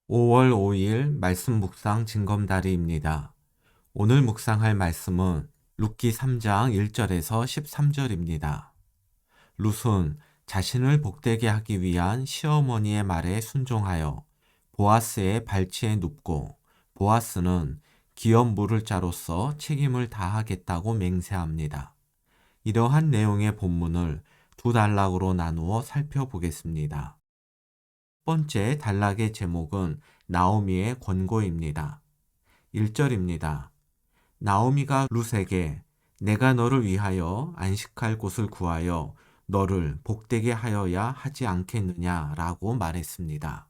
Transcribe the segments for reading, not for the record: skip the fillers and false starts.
5월 5일 말씀 묵상 징검다리입니다. 오늘 묵상할 말씀은 룻기 3장 1절에서 13절입니다. 룻은 자신을 복되게 하기 위한 시어머니의 말에 순종하여 보아스의 발치에 눕고, 보아스는 기업 물을 자로서 책임을 다하겠다고 맹세합니다. 이러한 내용의 본문을 두 단락으로 나누어 살펴보겠습니다. 첫 번째 단락의 제목은 나오미의 권고입니다. 1절입니다. 나오미가 룻에게 내가 너를 위하여 안식할 곳을 구하여 너를 복되게 하여야 하지 않겠느냐라고 말했습니다.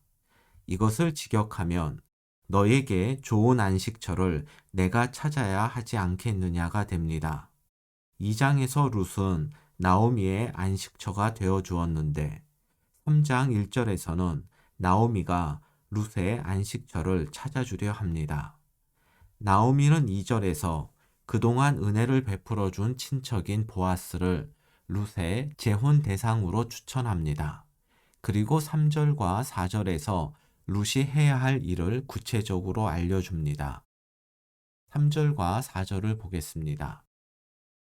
이것을 직역하면 너에게 좋은 안식처를 내가 찾아야 하지 않겠느냐가 됩니다. 2장에서 룻은 나오미의 안식처가 되어 주었는데 3장 1절에서는 나오미가 룻의 안식처를 찾아주려 합니다. 나오미는 2절에서 그동안 은혜를 베풀어 준 친척인 보아스를 룻의 재혼 대상으로 추천합니다. 그리고 3절과 4절에서 룻이 해야 할 일을 구체적으로 알려줍니다. 3절과 4절을 보겠습니다.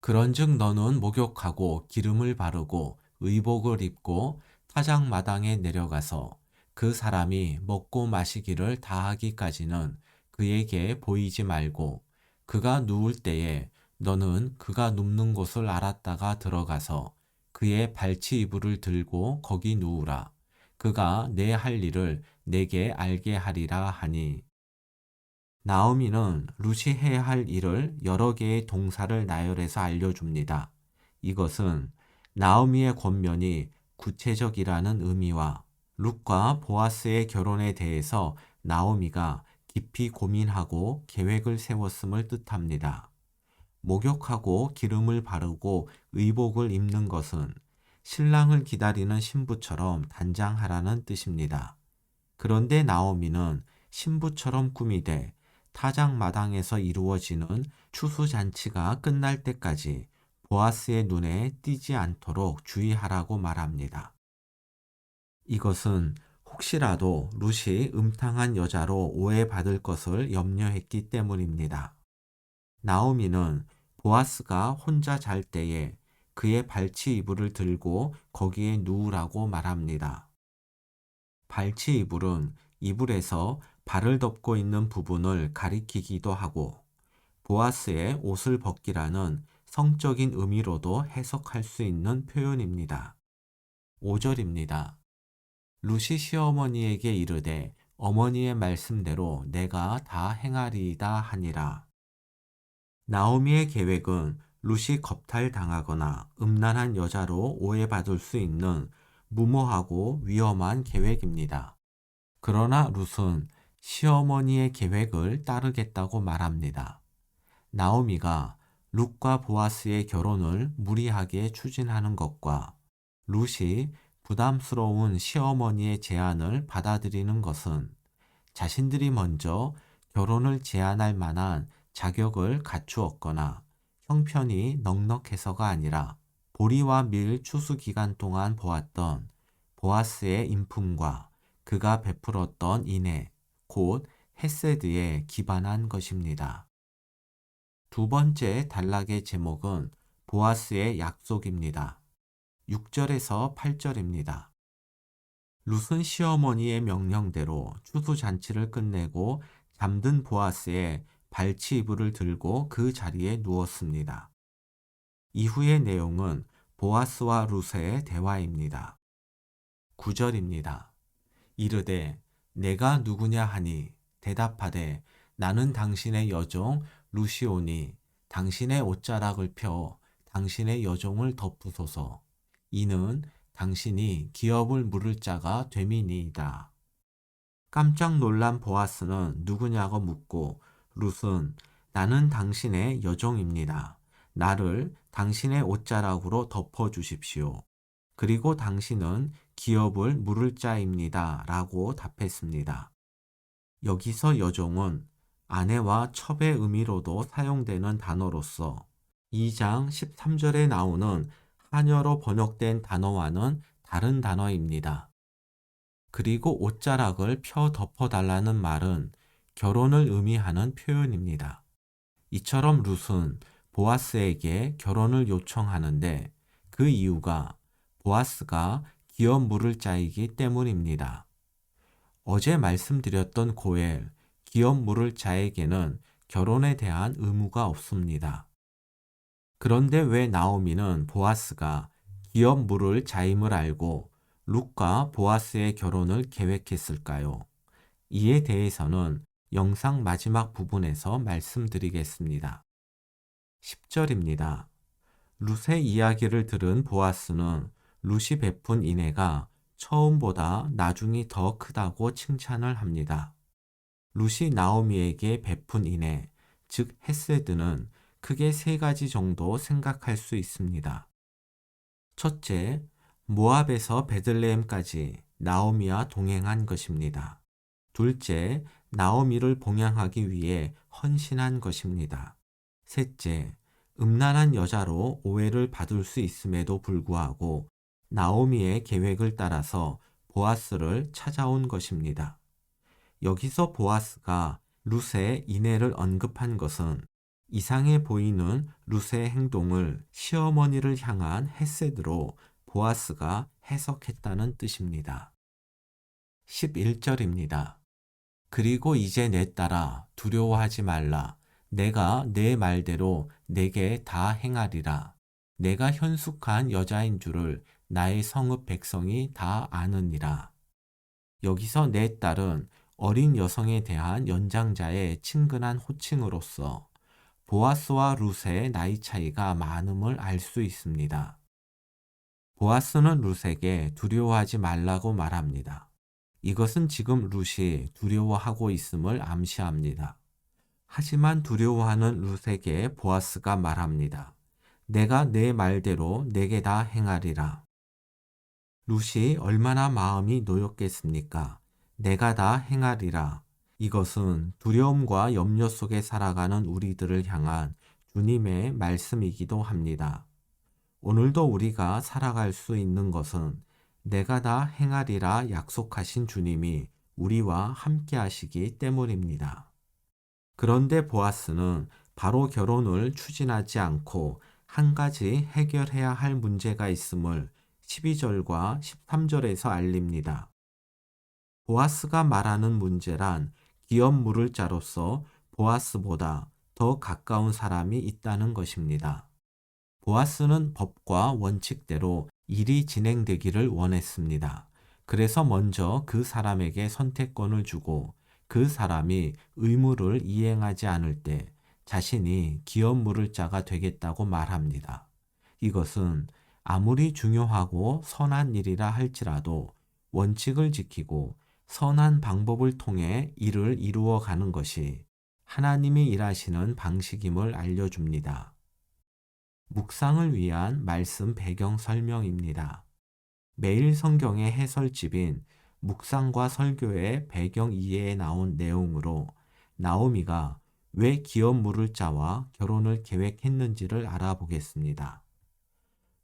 그런즉 너는 목욕하고 기름을 바르고 의복을 입고 타작마당에 내려가서 그 사람이 먹고 마시기를 다하기까지는 그에게 보이지 말고 그가 누울 때에 너는 그가 눕는 곳을 알았다가 들어가서 그의 발치 이불을 들고 거기 누우라. 그가 내 할 일을 내게 알게 하리라 하니. 나오미는 룻이 해야 할 일을 여러 개의 동사를 나열해서 알려줍니다. 이것은 나오미의 권면이 구체적이라는 의미와 룻과 보아스의 결혼에 대해서 나오미가 깊이 고민하고 계획을 세웠음을 뜻합니다. 목욕하고 기름을 바르고 의복을 입는 것은 신랑을 기다리는 신부처럼 단장하라는 뜻입니다. 그런데 나오미는 신부처럼 꾸미되 타작마당에서 이루어지는 추수잔치가 끝날 때까지 보아스의 눈에 띄지 않도록 주의하라고 말합니다. 이것은 혹시라도 룻이 음탕한 여자로 오해받을 것을 염려했기 때문입니다. 나오미는 보아스가 혼자 잘 때에 그의 발치 이불을 들고 거기에 누우라고 말합니다. 발치 이불은 이불에서 발을 덮고 있는 부분을 가리키기도 하고 보아스의 옷을 벗기라는 성적인 의미로도 해석할 수 있는 표현입니다. 5절입니다. 룻이 시어머니에게 이르되 어머니의 말씀대로 내가 다 행하리이다 하니라. 나오미의 계획은 룻이 겁탈당하거나 음란한 여자로 오해받을 수 있는 무모하고 위험한 계획입니다. 그러나 룻은 시어머니의 계획을 따르겠다고 말합니다. 나오미가 룻과 보아스의 결혼을 무리하게 추진하는 것과 룻이 부담스러운 시어머니의 제안을 받아들이는 것은 자신들이 먼저 결혼을 제안할 만한 자격을 갖추었거나 형편이 넉넉해서가 아니라 보리와 밀 추수 기간 동안 보았던 보아스의 인품과 그가 베풀었던 인애, 곧 헤세드에 기반한 것입니다. 두 번째 단락의 제목은 보아스의 약속입니다. 6절에서 8절입니다. 룻은 시어머니의 명령대로 추수잔치를 끝내고 잠든 보아스의 발치 이불을 들고 그 자리에 누웠습니다. 이후의 내용은 보아스와 룻의 대화입니다. 9절입니다. 이르되 내가 누구냐 하니 대답하되 나는 당신의 여종 룻이오니 당신의 옷자락을 펴 당신의 여종을 덮으소서. 이는 당신이 기업을 물을 자가 됨이니이다. 깜짝 놀란 보아스는 누구냐고 묻고 룻은 나는 당신의 여종입니다. 나를 당신의 옷자락으로 덮어 주십시오. 그리고 당신은 기업을 물을 자입니다. 라고 답했습니다. 여기서 여종은 아내와 첩의 의미로도 사용되는 단어로서 2장 13절에 나오는 한여로 번역된 단어와는 다른 단어입니다. 그리고 옷자락을 펴 덮어달라는 말은 결혼을 의미하는 표현입니다. 이처럼 룻은 보아스에게 결혼을 요청하는데 그 이유가 보아스가 기업 물을 자이기 때문입니다. 어제 말씀드렸던 고엘, 기업 물을 자에게는 결혼에 대한 의무가 없습니다. 그런데 왜 나오미는 보아스가 기업 물을 자임을 알고 룻과 보아스의 결혼을 계획했을까요? 이에 대해서는 영상 마지막 부분에서 말씀드리겠습니다. 10절입니다. 룻의 이야기를 들은 보아스는 룻이 베푼 인애가 처음보다 나중이 더 크다고 칭찬을 합니다. 룻이 나오미에게 베푼 인애, 즉 헤세드는 크게 세 가지 정도 생각할 수 있습니다. 첫째, 모압에서 베들레헴까지 나오미와 동행한 것입니다. 둘째, 나오미를 봉양하기 위해 헌신한 것입니다. 셋째, 음란한 여자로 오해를 받을 수 있음에도 불구하고 나오미의 계획을 따라서 보아스를 찾아온 것입니다. 여기서 보아스가 룻의 인애를 언급한 것은 이상해 보이는 룻의 행동을 시어머니를 향한 헤세드로 보아스가 해석했다는 뜻입니다. 11절입니다. 그리고 이제 내 딸아 두려워하지 말라. 내가 내 말대로 내게 다 행하리라. 내가 현숙한 여자인 줄을 나의 성읍 백성이 다 아느니라. 여기서 내 딸은 어린 여성에 대한 연장자의 친근한 호칭으로서 보아스와 룻의 나이 차이가 많음을 알 수 있습니다. 보아스는 룻에게 두려워하지 말라고 말합니다. 이것은 지금 룻이 두려워하고 있음을 암시합니다. 하지만 두려워하는 룻에게 보아스가 말합니다. 내가 내 말대로 내게 다 행하리라. 룻이 얼마나 마음이 놓였겠습니까? 내가 다 행하리라. 이것은 두려움과 염려 속에 살아가는 우리들을 향한 주님의 말씀이기도 합니다. 오늘도 우리가 살아갈 수 있는 것은 내가 다 행하리라 약속하신 주님이 우리와 함께 하시기 때문입니다. 그런데 보아스는 바로 결혼을 추진하지 않고 한 가지 해결해야 할 문제가 있음을 12절과 13절에서 알립니다. 보아스가 말하는 문제란 기업 물을 자로서 보아스보다 더 가까운 사람이 있다는 것입니다. 보아스는 법과 원칙대로 일이 진행되기를 원했습니다. 그래서 먼저 그 사람에게 선택권을 주고 그 사람이 의무를 이행하지 않을 때 자신이 기업 물을 자가 되겠다고 말합니다. 이것은 아무리 중요하고 선한 일이라 할지라도 원칙을 지키고 선한 방법을 통해 일을 이루어 가는 것이 하나님이 일하시는 방식임을 알려줍니다. 묵상을 위한 말씀 배경 설명입니다. 매일 성경의 해설집인 묵상과 설교의 배경 이해에 나온 내용으로 나오미가 왜 기업 물을 자와 결혼을 계획했는지를 알아보겠습니다.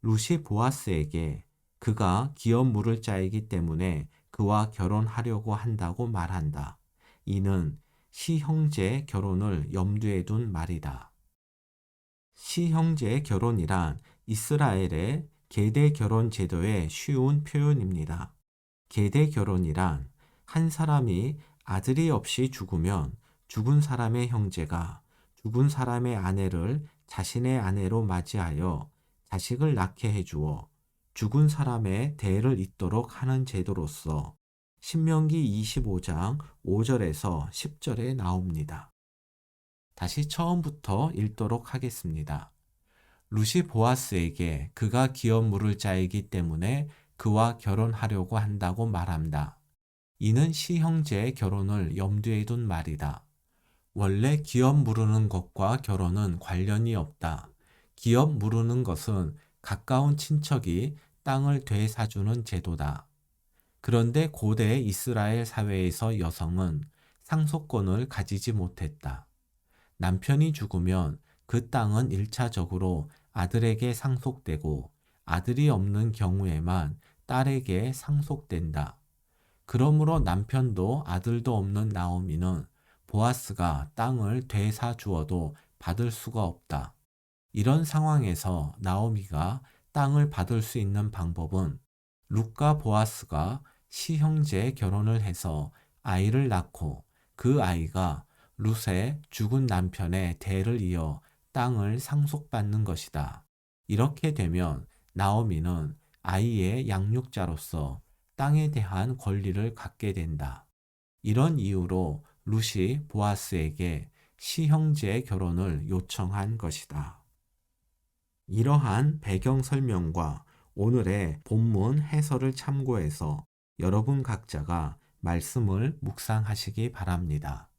룻이 보아스에게 그가 기업 물을 자이기 때문에 그와 결혼하려고 한다고 말한다. 이는 시형제 결혼을 염두에 둔 말이다. 시형제 결혼이란 이스라엘의 계대 결혼 제도의 쉬운 표현입니다. 계대 결혼이란 한 사람이 아들이 없이 죽으면 죽은 사람의 형제가 죽은 사람의 아내를 자신의 아내로 맞이하여 자식을 낳게 해주어 죽은 사람의 대를 잇도록 하는 제도로서 신명기 25장 5절에서 10절에 나옵니다. 다시 처음부터 읽도록 하겠습니다. 룻이 보아스에게 그가 기업 물을 자이기 때문에 그와 결혼하려고 한다고 말한다. 이는 시형제의 결혼을 염두에 둔 말이다. 원래 기업 물으는 것과 결혼은 관련이 없다. 기업 물으는 것은 가까운 친척이 땅을 되사주는 제도다. 그런데 고대 이스라엘 사회에서 여성은 상속권을 가지지 못했다. 남편이 죽으면 그 땅은 1차적으로 아들에게 상속되고 아들이 없는 경우에만 딸에게 상속된다. 그러므로 남편도 아들도 없는 나오미는 보아스가 땅을 되사 주어도 받을 수가 없다. 이런 상황에서 나오미가 땅을 받을 수 있는 방법은 룻과 보아스가 시형제 결혼을 해서 아이를 낳고 그 아이가 룻의 죽은 남편의 대를 이어 땅을 상속받는 것이다. 이렇게 되면 나오미는 아이의 양육자로서 땅에 대한 권리를 갖게 된다. 이런 이유로 룻이 보아스에게 시형제 결혼을 요청한 것이다. 이러한 배경 설명과 오늘의 본문 해설을 참고해서 여러분 각자가 말씀을 묵상하시기 바랍니다.